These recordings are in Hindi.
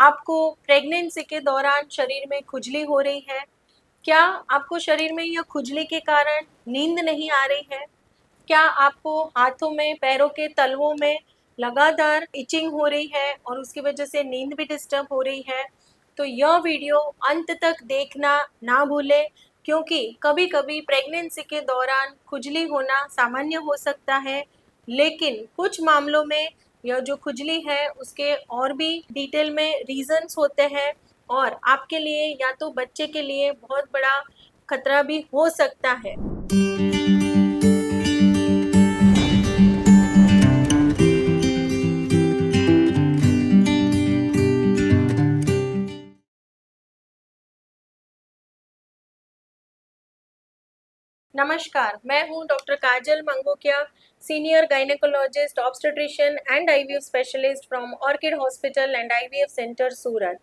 आपको प्रेगनेंसी के दौरान शरीर में खुजली हो रही है? क्या आपको शरीर में यह खुजली के कारण नींद नहीं आ रही है? क्या आपको हाथों में, पैरों के तलवों में लगातार इचिंग हो रही है और उसकी वजह से नींद भी डिस्टर्ब हो रही है? तो यह वीडियो अंत तक देखना ना भूलें, क्योंकि कभी-कभी प्रेगनेंसी के दौरान खुजली होना सामान्य हो सकता है, लेकिन कुछ मामलों में यह जो खुजली है उसके और भी डिटेल में रीजंस होते हैं और आपके लिए या तो बच्चे के लिए बहुत बड़ा खतरा भी हो सकता है। नमस्कार, मैं हूँ doctor Kajal Mangukiya, senior gynaecologist, obstetrician and IVF specialist from Orchid hospital and IVF centre Surat.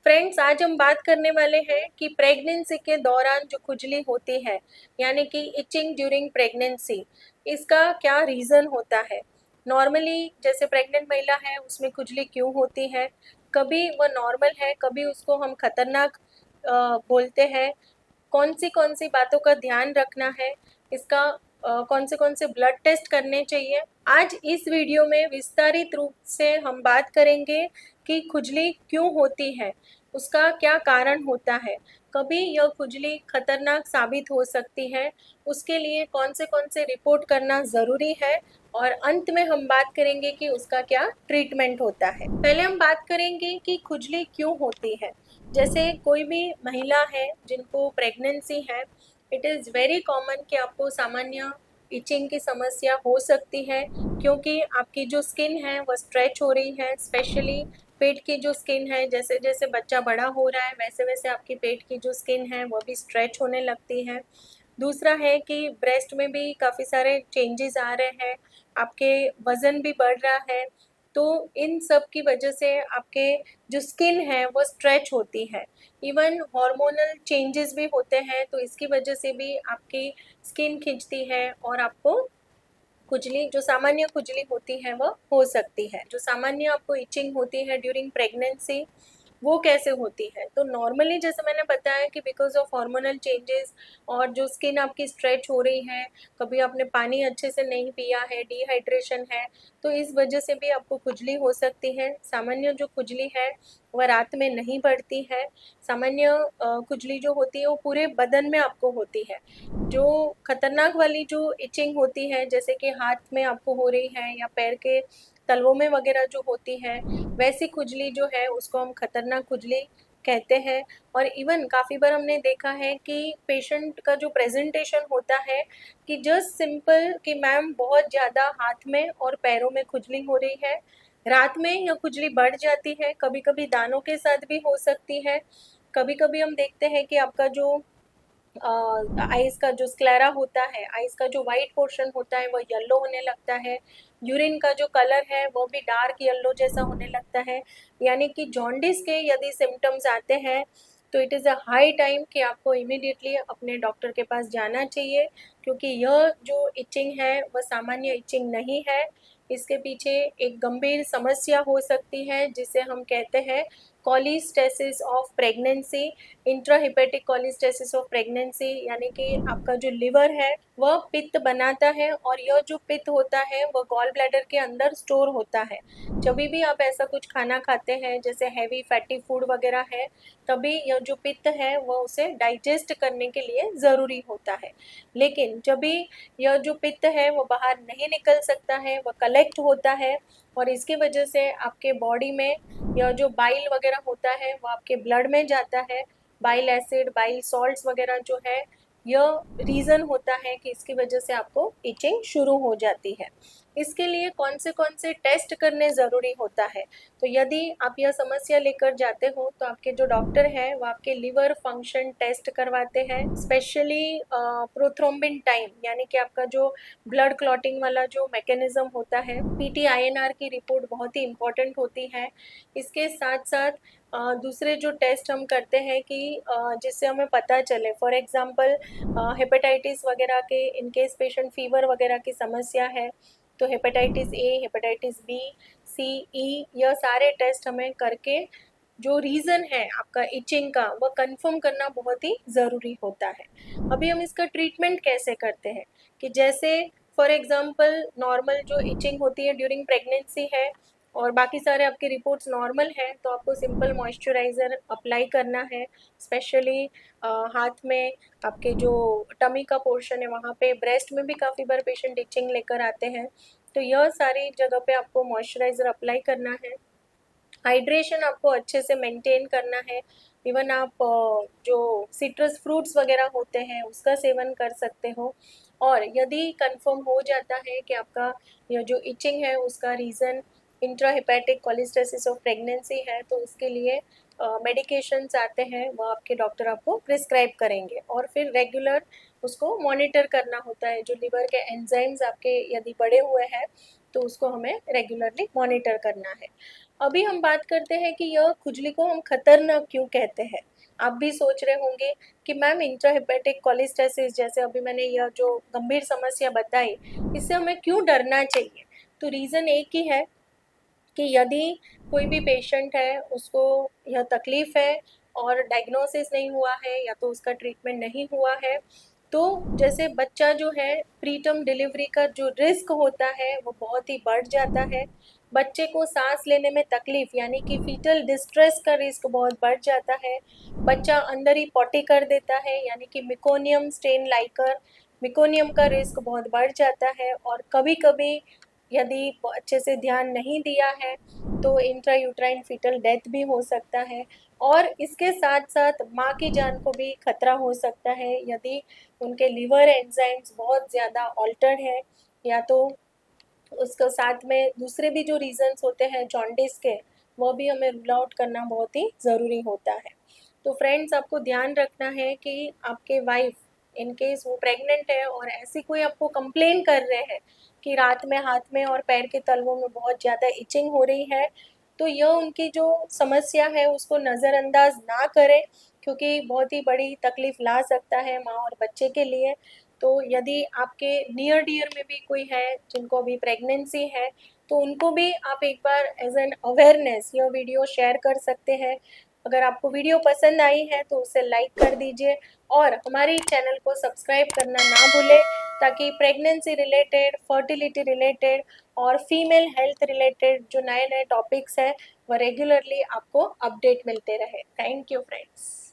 Friends, आज हम बात करने वाले हैं कि प्रेगनेंसी के दौरान जो खुजली होती है, यानी कि इचिंग ड्यूरिंग प्रेगनेंसी, इसका क्या रीज़न होता है। नॉर्मली जैसे प्रेग्नेंट महिला है उसमें खुजली क्यों होती है, कभी वह नॉर्मल है, कभी उसको हम खतरनाक बोलते हैं। कौन सी बातों का ध्यान रखना है, इसका कौन से ब्लड टेस्ट करने चाहिए। आज इस वीडियो में विस्तारित रूप से हम बात करेंगे कि खुजली क्यों होती है, उसका क्या कारण होता है, कभी यह खुजली खतरनाक साबित हो सकती है, उसके लिए कौन से रिपोर्ट करना ज़रूरी है और अंत में हम बात करेंगे कि उसका क्या ट्रीटमेंट होता है। पहले हम बात करेंगे कि खुजली क्यों होती है। जैसे कोई भी महिला है जिनको प्रेगनेंसी है, इट इज़ वेरी कॉमन कि आपको सामान्य इचिंग की समस्या हो सकती है, क्योंकि आपकी जो स्किन है वह स्ट्रेच हो रही है। स्पेशली पेट की जो स्किन है, जैसे जैसे बच्चा बड़ा हो रहा है वैसे वैसे आपकी पेट की जो स्किन है वो भी स्ट्रेच होने लगती है। दूसरा है कि ब्रेस्ट में भी काफ़ी सारे चेंजेस आ रहे हैं, आपके वज़न भी बढ़ रहा है, तो इन सब की वजह से आपके जो स्किन है वो स्ट्रेच होती है। इवन हार्मोनल चेंजेस भी होते हैं, तो इसकी वजह से भी आपकी स्किन खिंचती है और आपको खुजली, जो सामान्य खुजली होती है वह हो सकती है। जो सामान्य आपको इचिंग होती है ड्यूरिंग प्रेगनेंसी, वो कैसे होती है? तो नॉर्मली जैसे मैंने बताया कि बिकॉज़ ऑफ हार्मोनल चेंजेस और जो स्किन आपकी स्ट्रेच हो रही है, कभी आपने पानी अच्छे से नहीं पिया है, डिहाइड्रेशन है, तो इस वजह से भी आपको खुजली हो सकती है। सामान्य जो खुजली है वह रात में नहीं बढ़ती है। सामान्य खुजली जो होती है वो पूरे बदन में आपको होती है। जो खतरनाक वाली जो इचिंग होती है, जैसे कि हाथ में आपको हो रही है या पैर के तलवों में वगैरह जो होती है, वैसी खुजली जो है उसको हम खतरनाक खुजली कहते हैं। और इवन काफ़ी बार हमने देखा है कि पेशेंट का जो प्रेजेंटेशन होता है कि जस्ट सिंपल कि मैम बहुत ज़्यादा हाथ में और पैरों में खुजली हो रही है, रात में यह खुजली बढ़ जाती है, कभी कभी दानों के साथ भी हो सकती है। कभी कभी हम देखते हैं कि आपका जो आइस का जो स्क्लेरा होता है, आइस का जो वाइट पोर्शन होता है वो येलो होने लगता है। यूरिन का जो कलर है वो भी डार्क येलो जैसा होने लगता है। यानी कि जॉन्डिस के यदि सिम्टम्स आते हैं तो it is a high time कि आपको इमीडिएटली अपने डॉक्टर के पास जाना चाहिए, क्योंकि यह जो इचिंग है वह सामान्य इचिंग नहीं है। इसके पीछे एक गंभीर समस्या हो सकती है जिसे हम कहते हैं कॉलीस्टेसिस ऑफ प्रेगनेंसी, इंट्राहिपेटिक कॉलीस्टेसिस ऑफ प्रेगनेंसी। यानी कि आपका जो लिवर है वह पित्त बनाता है और यह जो पित्त होता है वह गॉल ब्लैडर के अंदर स्टोर होता है। जब भी आप ऐसा कुछ खाना खाते हैं जैसे हैवी फैटी फूड वगैरह है, तभी यह जो पित्त है वह उसे डाइजेस्ट करने के लिए ज़रूरी होता है। लेकिन जब भी यह जो पित्त है वो बाहर नहीं निकल सकता है, वह कलेक्ट होता है और इसकी वजह से आपके बॉडी में यह जो बाइल वगैरह होता है वो आपके ब्लड में जाता है। बाइल एसिड, बाइल सॉल्ट्स वगैरह जो है, यह रीज़न होता है कि इसकी वजह से आपको इचिंग शुरू हो जाती है। इसके लिए कौन से टेस्ट करने ज़रूरी होता है। तो यदि आप यह समस्या लेकर जाते हो तो आपके जो डॉक्टर हैं वो आपके लिवर फंक्शन टेस्ट करवाते हैं, स्पेशली प्रोथ्रोम्बिन टाइम, यानी कि आपका जो ब्लड क्लॉटिंग वाला जो मैकेनिज्म होता है, पीटीआईएनआर की रिपोर्ट बहुत ही इम्पॉर्टेंट होती है। इसके साथ साथ दूसरे जो टेस्ट हम करते हैं कि जिससे हमें पता चले, फॉर एग्जांपल हेपेटाइटिस वगैरह के, इनकेस पेशेंट फीवर वगैरह की समस्या है तो हेपेटाइटिस ए, हेपेटाइटिस बी, सी, ई, यह सारे टेस्ट हमें करके जो रीज़न है आपका इचिंग का वह कंफर्म करना बहुत ही ज़रूरी होता है। अभी हम इसका ट्रीटमेंट कैसे करते हैं कि जैसे फॉर एग्जांपल नॉर्मल जो इचिंग होती है ड्यूरिंग प्रेगनेंसी है और बाकी सारे आपके रिपोर्ट्स नॉर्मल हैं, तो आपको सिंपल मॉइस्चराइज़र अप्लाई करना है। स्पेशली हाथ में आपके जो टमी का पोर्शन है वहाँ पे, ब्रेस्ट में भी काफ़ी बार पेशेंट इचिंग लेकर आते हैं, तो यह सारी जगह पे आपको मॉइस्चराइज़र अप्लाई करना है। हाइड्रेशन आपको अच्छे से मेंटेन करना है। इवन आप जो सिट्रस फ्रूट्स वगैरह होते हैं उसका सेवन कर सकते हो। और यदि कंफर्म हो जाता है कि आपका यह जो इचिंग है उसका reason intrahepatic cholestasis of pregnancy है, तो उसके लिए मेडिकेशंस आते हैं, वो आपके डॉक्टर आपको प्रिस्क्राइब करेंगे और फिर रेगुलर उसको मॉनिटर करना होता है। जो लिवर के एंजाइम्स आपके यदि बढ़े हुए हैं तो उसको हमें रेगुलरली मॉनिटर करना है। अभी हम बात करते हैं कि यह खुजली को हम खतरनाक क्यों कहते हैं। आप भी सोच रहे होंगे कि मैम इंट्राहेपेटिक कोलेस्टेसिस जैसे अभी मैंने यह जो गंभीर समस्या बताई, इससे हमें क्यों डरना चाहिए। तो रीज़न एक ही है कि यदि कोई भी पेशेंट है उसको यह तकलीफ़ है और डायग्नोसिस नहीं हुआ है या तो उसका ट्रीटमेंट नहीं हुआ है, तो जैसे बच्चा जो है प्रीटर्म डिलीवरी का जो रिस्क होता है वो बहुत ही बढ़ जाता है। बच्चे को सांस लेने में तकलीफ यानी कि फीटल डिस्ट्रेस का रिस्क बहुत बढ़ जाता है। बच्चा अंदर ही पॉटी कर देता है यानी कि मिकोनियम स्टेन लाइकर मिकोनियम का रिस्क बहुत बढ़ जाता है। और कभी कभी यदि अच्छे से ध्यान नहीं दिया है तो इंट्रायूट्राइन फीटल डेथ भी हो सकता है। और इसके साथ साथ माँ की जान को भी खतरा हो सकता है यदि उनके लिवर एंजाइम्स बहुत ज़्यादा ऑल्टर्ड है, या तो उसके साथ में दूसरे भी जो रीजंस होते हैं जॉन्डिस के, वो भी हमें रूल आउट करना बहुत ही ज़रूरी होता है। तो फ्रेंड्स, आपको ध्यान रखना है कि आपके वाइफ इन केस वो प्रेग्नेंट है और ऐसी कोई आपको कंप्लेन कर रहे हैं कि रात में हाथ में और पैर के तलवों में बहुत ज़्यादा इचिंग हो रही है, तो यह उनकी जो समस्या है उसको नज़रअंदाज ना करें, क्योंकि बहुत ही बड़ी तकलीफ ला सकता है माँ और बच्चे के लिए। तो यदि आपके नियर डियर में भी कोई है जिनको अभी प्रेगनेंसी है, तो उनको भी आप एक बार एज एन अवेयरनेस यह वीडियो शेयर कर सकते हैं। अगर आपको वीडियो पसंद आई है तो उसे लाइक कर दीजिए और हमारे चैनल को सब्सक्राइब करना ना भूलें, ताकि प्रेगनेंसी रिलेटेड, फर्टिलिटी रिलेटेड और फीमेल हेल्थ रिलेटेड जो नए नए टॉपिक्स हैं वह रेगुलरली आपको अपडेट मिलते रहे। Thank you friends.